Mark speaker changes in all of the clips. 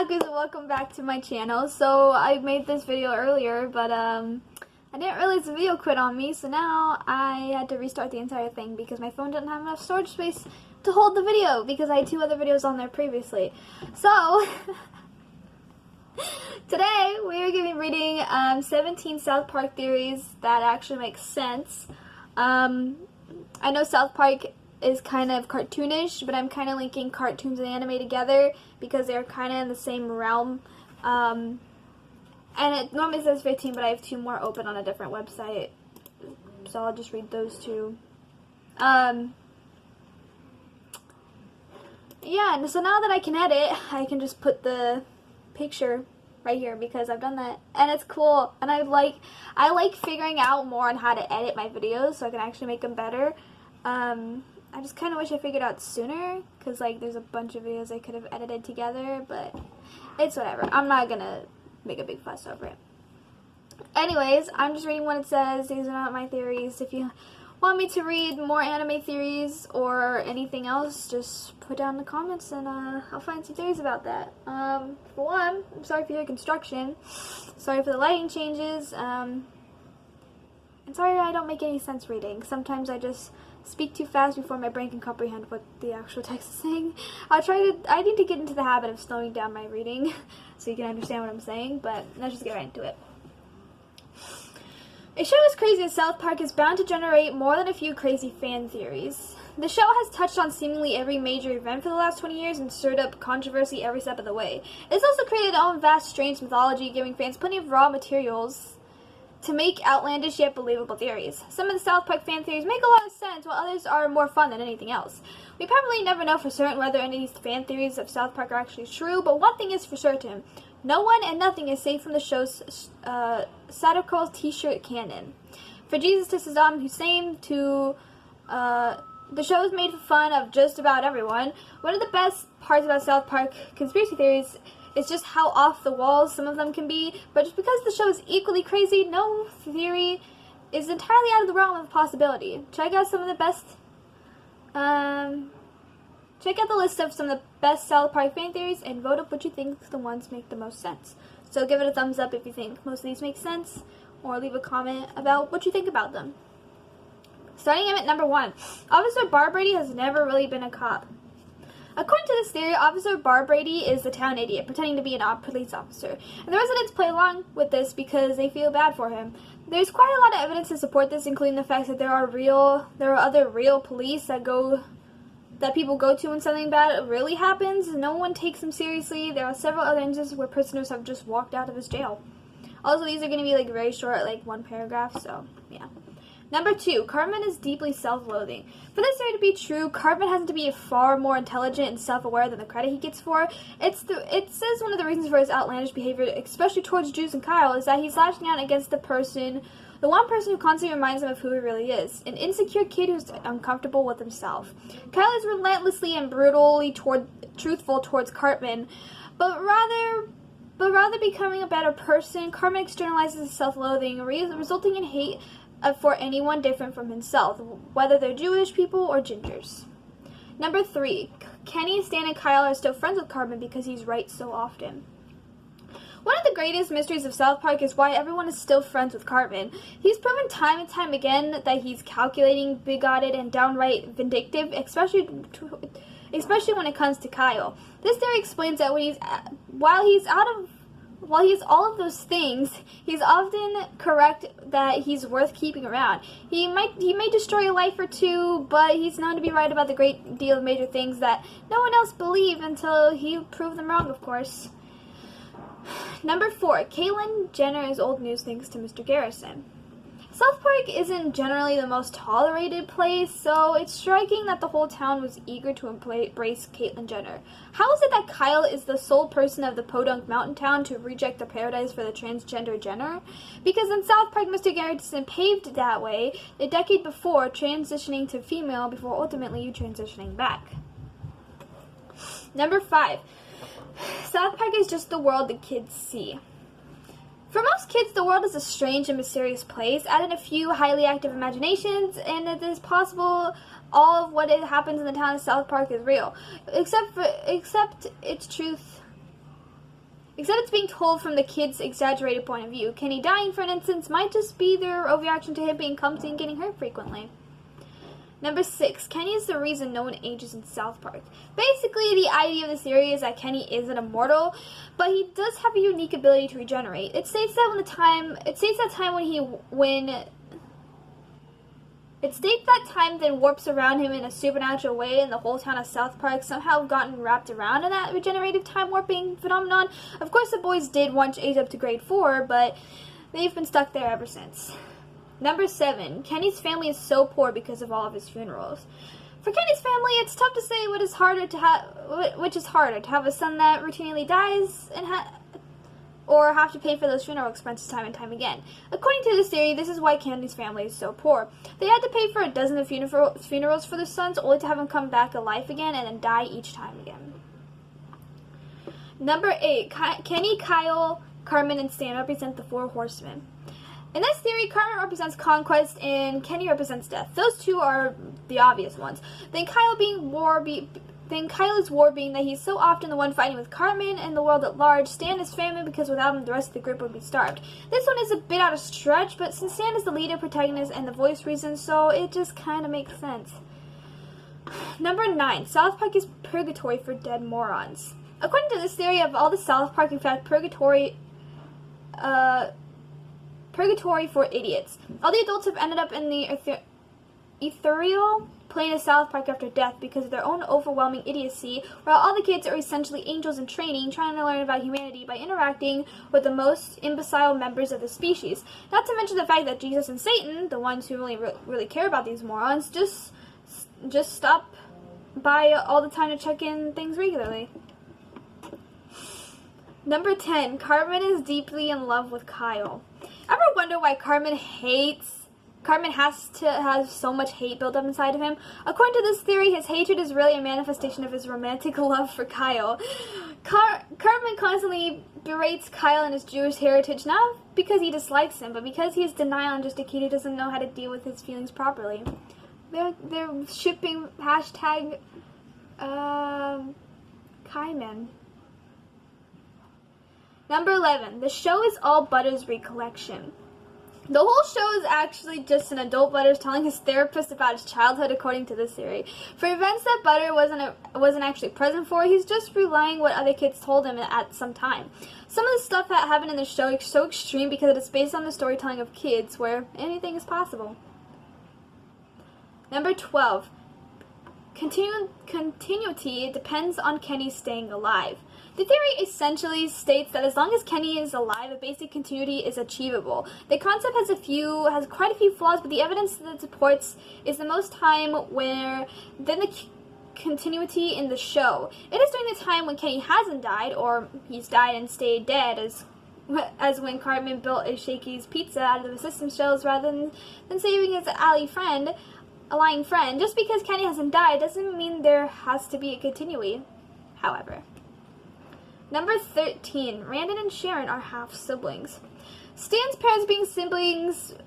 Speaker 1: otakus, and welcome back to my channel. So I made this video earlier, but I didn't realize the video quit on me, so now I had to restart the entire thing because my phone didn't have enough storage space to hold the video because I had 2 other videos on there previously. So today we are going to be reading 17 South Park theories that actually make sense. I know South Park is kind of cartoonish, but I'm kind of linking cartoons and anime together because they're kind of in the same realm. And it normally says 15, but I have 2 more open on a different website, so I'll just read those 2. Yeah, and so now that I can edit, I can just put the picture right here because I've done that, and it's cool. And I like figuring out more on how to edit my videos so I can actually make them better. I just kind of wish I figured out sooner, because, like, there's a bunch of videos I could have edited together, but it's whatever. I'm not gonna make a big fuss over it. Anyways, I'm just reading what it says. These are not my theories. If you want me to read more anime theories or anything else, just put down in the comments, and I'll find some theories about that. For one, I'm sorry for your construction. Sorry for the lighting changes. And sorry I don't make any sense reading. Sometimes I just speak too fast before my brain can comprehend what the actual text is saying. I need to get into the habit of slowing down my reading so you can understand what I'm saying, but let's just get right into it. A show as crazy as South Park is bound to generate more than a few crazy fan theories. The show has touched on seemingly every major event for the last 20 years and stirred up controversy every step of the way. It's also created its own vast, strange mythology, giving fans plenty of raw materials to make outlandish yet believable theories. Some of the South Park fan theories make a lot of sense, while others are more fun than anything else. We probably never know for certain whether any of these fan theories of South Park are actually true, but one thing is for certain. No one and nothing is safe from the show's satirical t-shirt canon. For Jesus to Saddam Hussein to the show is made fun of just about everyone. One of the best parts about South Park conspiracy theories is just how off the walls some of them can be, but just because the show is equally crazy, no theory is entirely out of the realm of possibility. Check out some of the best, check out the list of some of the best South Park fan theories and vote up what you think the ones make the most sense. So give it a thumbs up if you think most of these make sense, or leave a comment about what you think about them. Starting at number 1, Officer Barbrady has never really been a cop. According to this theory, Officer Barbrady is the town idiot, pretending to be an police officer. And the residents play along with this because they feel bad for him. There's quite a lot of evidence to support this, including the fact that there are other real police that people go to when something bad really happens. No one takes them seriously. There are several other instances where prisoners have just walked out of his jail. Also, these are going to be, like, very short, like 1 paragraph, so yeah. Number 2, Cartman is deeply self-loathing. For this theory to be true, Cartman has to be far more intelligent and self-aware than the credit he gets for. It says one of the reasons for his outlandish behavior, especially towards Juice and Kyle, is that he's lashing out against the one person who constantly reminds him of who he really is, an insecure kid who's uncomfortable with himself. Kyle is relentlessly and brutally truthful towards Cartman, but rather becoming a better person, Cartman externalizes his self-loathing, resulting in hate for anyone different from himself, whether they're Jewish people or gingers. Number 3, Kenny, Stan, and Kyle are still friends with Cartman because he's right so often. One of the greatest mysteries of South Park is why everyone is still friends with Cartman. He's proven time and time again that he's calculating, bigoted, and downright vindictive, especially when it comes to Kyle. This theory explains that while he's all of those things, he's often correct that he's worth keeping around. He may destroy a life or 2, but he's known to be right about the great deal of major things that no one else believed until he proved them wrong, of course. Number 4, Caitlyn Jenner is old news thanks to Mr. Garrison. South Park isn't generally the most tolerated place, so it's striking that the whole town was eager to embrace Caitlyn Jenner. How is it that Kyle is the sole person of the Podunk Mountain town to reject the paradise for the transgender Jenner? Because in South Park, Mr. Garrison paved that way a decade before, transitioning to female before ultimately transitioning back. Number 5, South Park is just the world the kids see. For most kids, the world is a strange and mysterious place. Add in a few highly active imaginations, and it is possible all of what happens in the town of South Park is real, except its truth except it's being told from the kid's exaggerated point of view. Kenny dying, for instance, might just be their overreaction to him being clumsy and getting hurt frequently. Number 6, Kenny is the reason no one ages in South Park. Basically, the idea of the series is that Kenny isn't immortal, but he does have a unique ability to regenerate. It states that time then warps around him in a supernatural way, and the whole town of South Park somehow gotten wrapped around in that regenerative time warping phenomenon. Of course, the boys did once age up to grade 4, but they've been stuck there ever since. Number 7, Kenny's family is so poor because of all of his funerals. For Kenny's family, it's tough to say which is harder, to have a son that routinely dies or have to pay for those funeral expenses time and time again. According to this theory, this is why Kenny's family is so poor. They had to pay for a dozen of funerals for their sons, only to have them come back alive again and then die each time again. Number 8, Kenny, Kyle, Cartman, and Stan represent the 4 horsemen. In this theory, Cartman represents conquest and Kenny represents death. Those two are the obvious ones. Then Kyle is war being that he's so often the one fighting with Cartman and the world at large. Stan is famine because without him the rest of the group would be starved. This one is a bit out of stretch, but since Stan is the leader, protagonist, and the voice reason, so it just kind of makes sense. Number 9, South Park is purgatory for dead morons. According to this theory of all the South Park, in fact, purgatory for idiots. All the adults have ended up in the ethereal plane of South Park after death because of their own overwhelming idiocy, while all the kids are essentially angels in training, trying to learn about humanity by interacting with the most imbecile members of the species. Not to mention the fact that Jesus and Satan, the ones who really care about these morons, just stop by all the time to check in things regularly. Number 10, Cartman is deeply in love with Kyle. Ever wonder why Cartman has so much hate built up inside of him? According to this theory, his hatred is really a manifestation of his romantic love for Kyle. Cartman constantly berates Kyle and his Jewish heritage, not because he dislikes him, but because he is denial and just a kid who doesn't know how to deal with his feelings properly. They're shipping hashtag Kaiman. Number 11, the show is all Butters' recollection. The whole show is actually just an adult Butters telling his therapist about his childhood, according to this theory. For events that Butter wasn't actually present for, he's just relaying what other kids told him at some time. Some of the stuff that happened in the show is so extreme because it is based on the storytelling of kids, where anything is possible. Number 12, continuity depends on Kenny staying alive. The theory essentially states that as long as Kenny is alive, a basic continuity is achievable. The concept has quite a few flaws, but the evidence that supports is the most time where then the continuity in the show. It is during the time when Kenny hasn't died, or he's died and stayed dead, as when Cartman built a Shakey's pizza out of the system shells rather than saving his lying friend. Just because Kenny hasn't died doesn't mean there has to be a continuity, however. Number 13, Randon and Sharon are half-siblings. Stan's parents being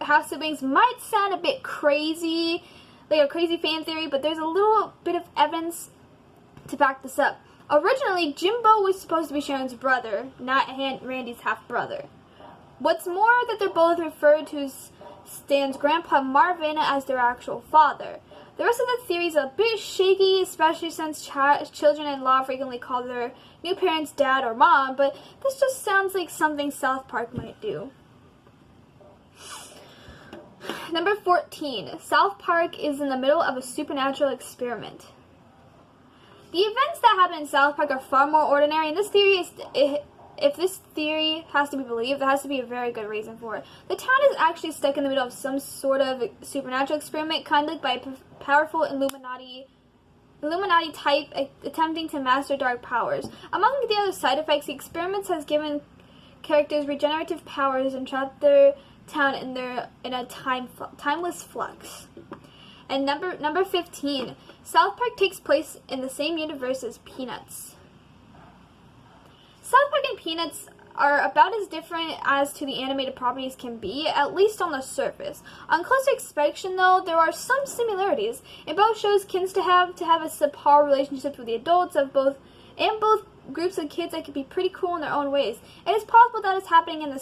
Speaker 1: half-siblings might sound a bit crazy, like a crazy fan theory, but there's a little bit of evidence to back this up. Originally, Jimbo was supposed to be Sharon's brother, not Randy's half-brother. What's more, that they're both referred to Stan's grandpa Marvin as their actual father. The rest of the theory is a bit shaky, especially since children-in-law frequently call their new parents dad or mom, but this just sounds like something South Park might do. Number 14, South Park is in the middle of a supernatural experiment. The events that happen in South Park are far more ordinary, and this theory if this theory has to be believed, there has to be a very good reason for it. The town is actually stuck in the middle of some sort of supernatural experiment conducted by a powerful Illuminati type attempting to master dark powers. Among the other side effects, the experiment has given characters regenerative powers and trapped their town in a timeless flux. And number 15, South Park takes place in the same universe as Peanuts. South Park and Peanuts are about as different as to the animated properties can be, at least on the surface. On closer inspection, though, there are some similarities. In both shows, kids to have a subpar relationship with the adults of both groups of kids that could be pretty cool in their own ways. It is possible that it's happening in the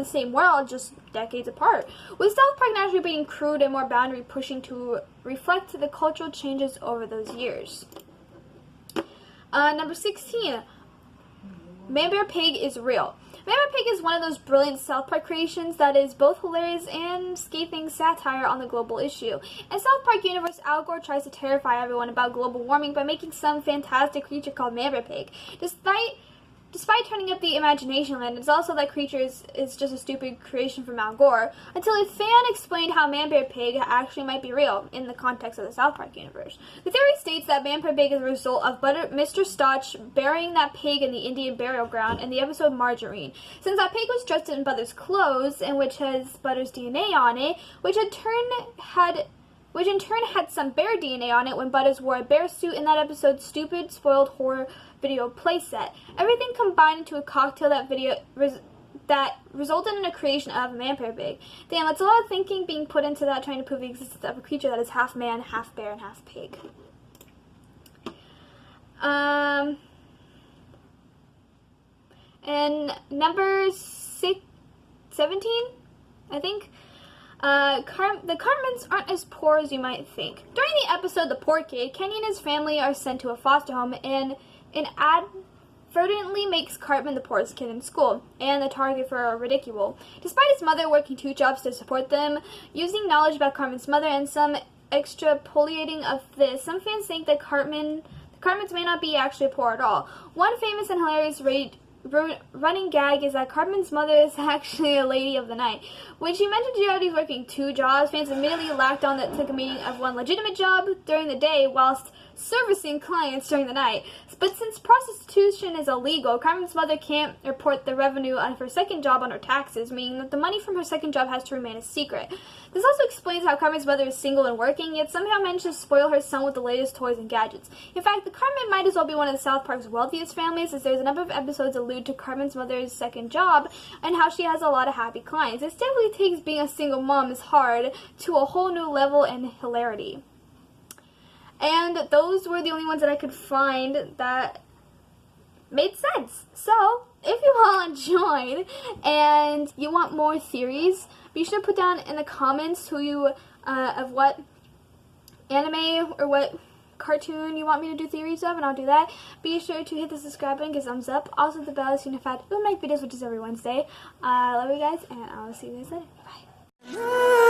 Speaker 1: same world, just decades apart. With South Park naturally being crude and more boundary pushing to reflect the cultural changes over those years. Number 16. Man Bear Pig is real. Man Bear Pig is one of those brilliant South Park creations that is both hilarious and scathing satire on the global issue. In South Park universe, Al Gore tries to terrify everyone about global warming by making some fantastic creature called Man Bear Pig. Despite turning up the imagination line, it's also that creature is just a stupid creation from Al Gore, until a fan explained how Man Bear Pig actually might be real in the context of the South Park universe. The theory states that Man Bear Pig is a result of Mr. Stotch burying that pig in the Indian burial ground in the episode Margarine. Since that pig was dressed in Butter's clothes, and which has Butter's DNA on it, which in turn had some bear DNA on it when Butters wore a bear suit in that episode's stupid, spoiled horror video playset. Everything combined into a cocktail that resulted in a creation of Man Bear Pig. Damn, that's a lot of thinking being put into that, trying to prove the existence of a creature that is half man, half bear, and half pig. And number 17, I think. The Cartmans aren't as poor as you might think. During the episode The Poor Kid, Kenny and his family are sent to a foster home and inadvertently makes Cartman the poorest kid in school and the target for a ridicule. Despite his mother working 2 jobs to support them, using knowledge about Cartman's mother and some extrapolating of this, some fans think that Cartmans may not be actually poor at all. One famous and hilarious running gag is that Cartman's mother is actually a lady of the night. When she mentioned Giotti's working 2 jobs, fans immediately laughed on that took a meaning of one legitimate job during the day whilst servicing clients during the night. But since prostitution is illegal, Cartman's mother can't report the revenue of her second job on her taxes, meaning that the money from her second job has to remain a secret. This also explains how Cartman's mother is single and working, yet somehow managed to spoil her son with the latest toys and gadgets. In fact, the Cartman might as well be one of the South Park's wealthiest families, as there's a number of episodes allude to Cartman's mother's second job and how she has a lot of happy clients. It definitely takes being a single mom is hard to a whole new level and hilarity. And those were the only ones that I could find that made sense. So, if you all enjoyed and you want more theories, be sure to put down in the comments who you, of what anime or what cartoon you want me to do theories of, and I'll do that. Be sure to hit the subscribe button, give a thumbs up. Also, the bell is notified when I make videos, which is every Wednesday. I love you guys, and I'll see you guys later. Bye.